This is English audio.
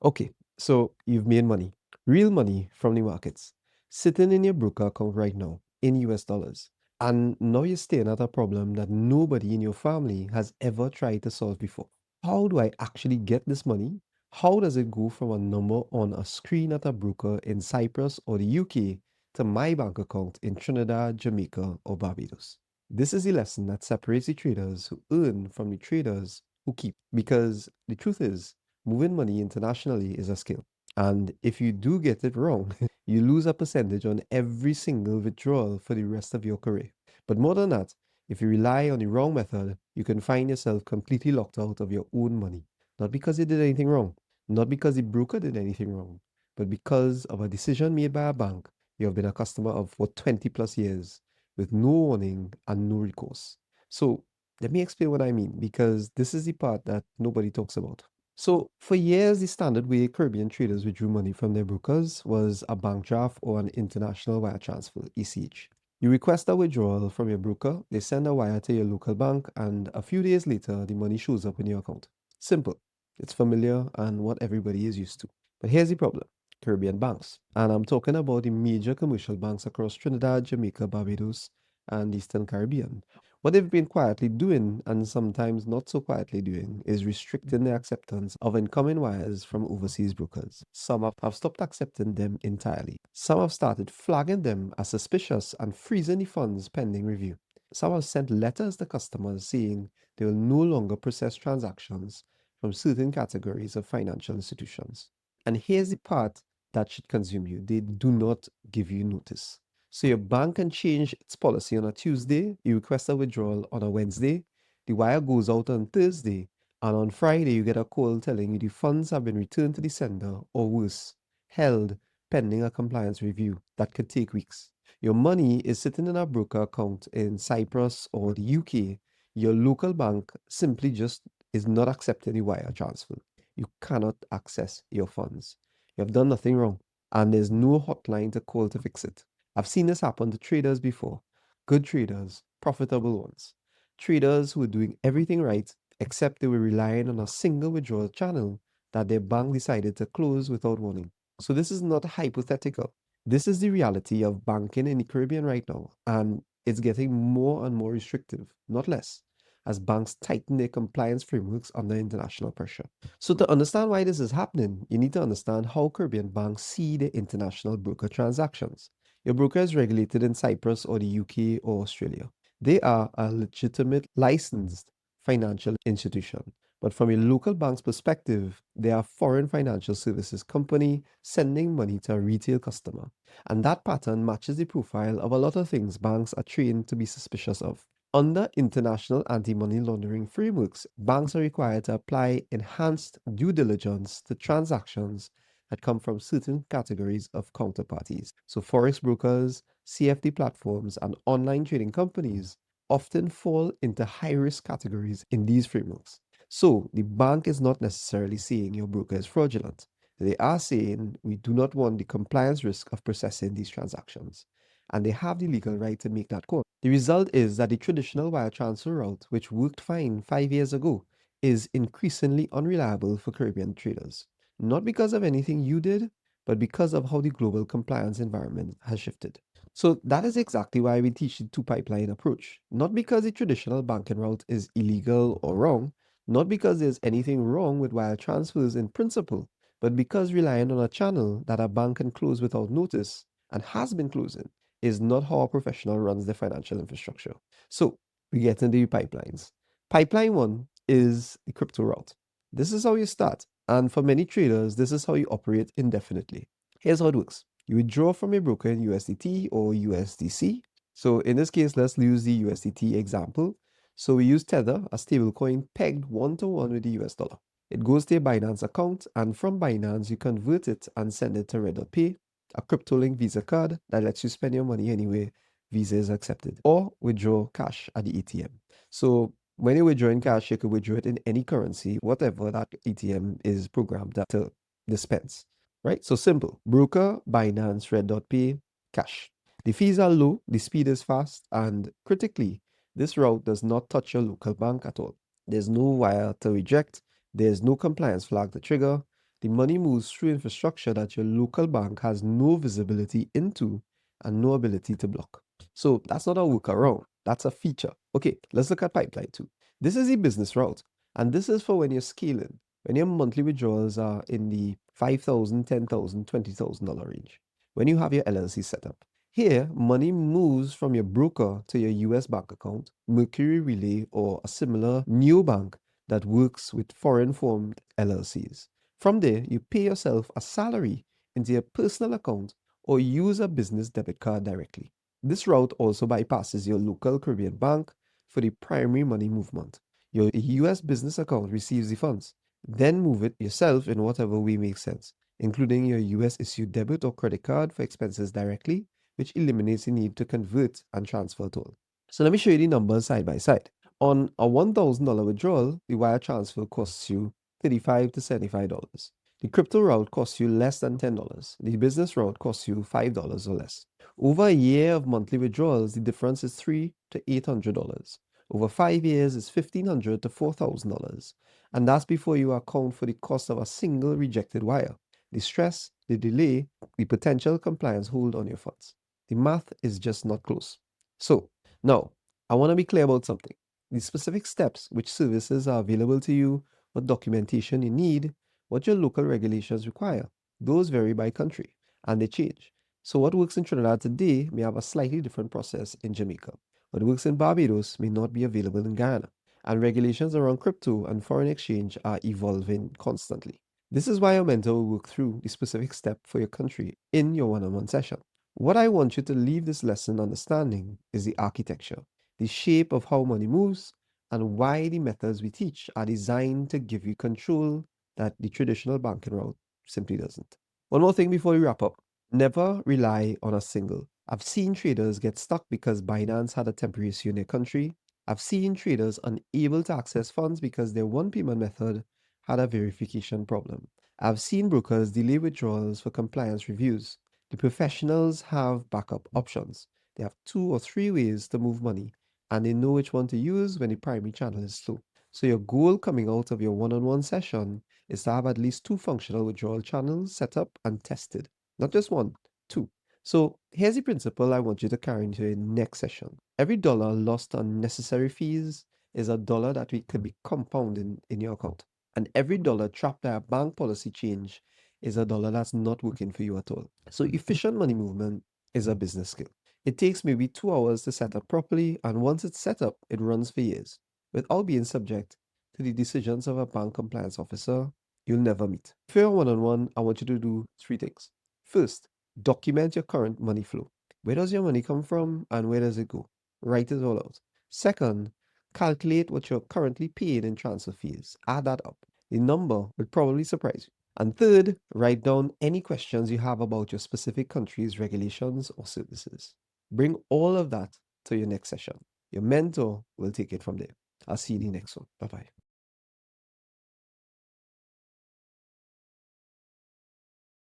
Okay, so you've made money, real money from the markets, sitting in your broker account right now in US dollars. And now you're staring at a problem that nobody in your family has ever tried to solve before. How do I actually get this money? How does it go from a number on a screen at a broker in Cyprus or the UK to my bank account in Trinidad, Jamaica, or Barbados? This is the lesson that separates the traders who earn from the traders who keep. Because the truth is, moving money internationally is a skill. And if you do get it wrong, you lose a percentage on every single withdrawal for the rest of your career. But more than that, if you rely on the wrong method, you can find yourself completely locked out of your own money. Not because you did anything wrong, not because the broker did anything wrong, but because of a decision made by a bank you have been a customer of for 20 plus years with no warning and no recourse. So let me explain what I mean, because this is the part that nobody talks about. So, for years, the standard way Caribbean traders withdrew money from their brokers was a bank draft or an international wire transfer, ECH. You request a withdrawal from your broker, they send a wire to your local bank, and a few days later, the money shows up in your account. Simple. It's familiar and what everybody is used to. But here's the problem: Caribbean banks. And I'm talking about the major commercial banks across Trinidad, Jamaica, Barbados, and Eastern Caribbean. What they've been quietly doing, and sometimes not so quietly doing, is restricting the acceptance of incoming wires from overseas brokers. Some have stopped accepting them entirely. Some have started flagging them as suspicious and freezing the funds pending review. Some have sent letters to customers saying they will no longer process transactions from certain categories of financial institutions. And here's the part that should consume you: they do not give you notice. So your bank can change its policy on a Tuesday, you request a withdrawal on a Wednesday, the wire goes out on Thursday, and on Friday you get a call telling you the funds have been returned to the sender, or worse, held pending a compliance review that could take weeks. Your money is sitting in a broker account in Cyprus or the UK. Your local bank simply just is not accepting the wire transfer. You cannot access your funds. You have done nothing wrong, and there's no hotline to call to fix it. I've seen this happen to traders before. Good traders, profitable ones. Traders who were doing everything right, except they were relying on a single withdrawal channel that their bank decided to close without warning. So this is not hypothetical. This is the reality of banking in the Caribbean right now, and it's getting more and more restrictive, not less, as banks tighten their compliance frameworks under international pressure. So to understand why this is happening, you need to understand how Caribbean banks see the international broker transactions. Your broker is regulated in Cyprus or the UK or Australia. They are a legitimate, licensed financial institution. But from a local bank's perspective, they are a foreign financial services company sending money to a retail customer. And that pattern matches the profile of a lot of things banks are trained to be suspicious of. Under international anti-money laundering frameworks, banks are required to apply enhanced due diligence to transactions that come from certain categories of counterparties. So forex brokers, CFD platforms, and online trading companies often fall into high-risk categories in these frameworks. So the bank is not necessarily saying your broker is fraudulent. They are saying we do not want the compliance risk of processing these transactions, and they have the legal right to make that call. The result is that the traditional wire transfer route, which worked fine 5 years ago, is increasingly unreliable for Caribbean traders. Not because of anything you did, but because of how the global compliance environment has shifted. So that is exactly why we teach the two-pipeline approach. Not because the traditional banking route is illegal or wrong, not because there's anything wrong with wire transfers in principle, but because relying on a channel that a bank can close without notice, and has been closing, is not how a professional runs their financial infrastructure. So we get into the pipelines. Pipeline one is the crypto route. This is how you start. And for many traders, this is how you operate indefinitely. Here's how it works. You withdraw from your broker in USDT or USDC. So in this case, let's use the USDT example. So we use Tether, a stablecoin pegged one-to-one with the US dollar. It goes to your Binance account, and from Binance, you convert it and send it to Red.Pay, a crypto-linked Visa card that lets you spend your money anywhere Visa is accepted, or withdraw cash at the ATM. So when you're withdrawing cash, you can withdraw it in any currency, whatever that ATM is programmed to dispense. Right? So simple. Broker, Binance, Red.Pay, cash. The fees are low, the speed is fast, and critically, this route does not touch your local bank at all. There's no wire to reject, there's no compliance flag to trigger, The money moves through infrastructure that your local bank has no visibility into and no ability to block. So that's not a workaround, that's a feature. Okay, let's look at pipeline 2. This is the business route, and this is for when you're scaling, when your monthly withdrawals are in the $5,000, $10,000, $20,000 range, when you have your LLC set up. Here, money moves from your broker to your US bank account, Mercury Relay, or a similar neobank that works with foreign formed LLCs. From there, you pay yourself a salary into your personal account or use a business debit card directly. This route also bypasses your local Caribbean bank for the primary money movement. Your US business account receives the funds, then move it yourself in whatever way makes sense, including your US issued debit or credit card for expenses directly, which eliminates the need to convert and transfer total. So let me show you the numbers side by side. On a $1,000 withdrawal, the wire transfer costs you $35 to $75. The crypto route costs you less than $10. The business route costs you $5 or less. Over a year of monthly withdrawals, the difference is $300 to $800. Over 5 years is $1,500 to $4,000. And that's before you account for the cost of a single rejected wire, the stress, the delay, the potential compliance hold on your funds. The math is just not close. So, now, I want to be clear about something. The specific steps, which services are available to you, what documentation you need, what your local regulations require, those vary by country and they change. So what works in Trinidad today may have a slightly different process in Jamaica. What works in Barbados may not be available in Guyana. And regulations around crypto and foreign exchange are evolving constantly. This is why your mentor will work through the specific step for your country in your one-on-one session. What I want you to leave this lesson understanding is the architecture, the shape of how money moves, and why the methods we teach are designed to give you control that the traditional banking route simply doesn't. One more thing before we wrap up. Never rely on a single. I've seen traders get stuck because Binance had a temporary issue in their country. I've seen traders unable to access funds because their one payment method had a verification problem. I've seen brokers delay withdrawals for compliance reviews. The professionals have backup options. They have 2 or 3 ways to move money, and they know which one to use when the primary channel is slow. So your goal coming out of your one-on-one session is to have at least 2 functional withdrawal channels set up and tested. Not just one, 2. So here's the principle I want you to carry into your next session. Every dollar lost on necessary fees is a dollar that we could be compounding in your account. And every dollar trapped by a bank policy change is a dollar that's not working for you at all. So efficient money movement is a business skill. It takes maybe 2 hours to set up properly, and once it's set up, it runs for years without being subject to the decisions of a bank compliance officer you'll never meet. For your one-on-one, I want you to do 3 things. First, document your current money flow. Where does your money come from and where does it go? Write it all out. Second, calculate what you're currently paying in transfer fees. Add that up. The number will probably surprise you. And third, write down any questions you have about your specific country's regulations or services. Bring all of that to your next session. Your mentor will take it from there. I'll see you in the next one. Bye bye.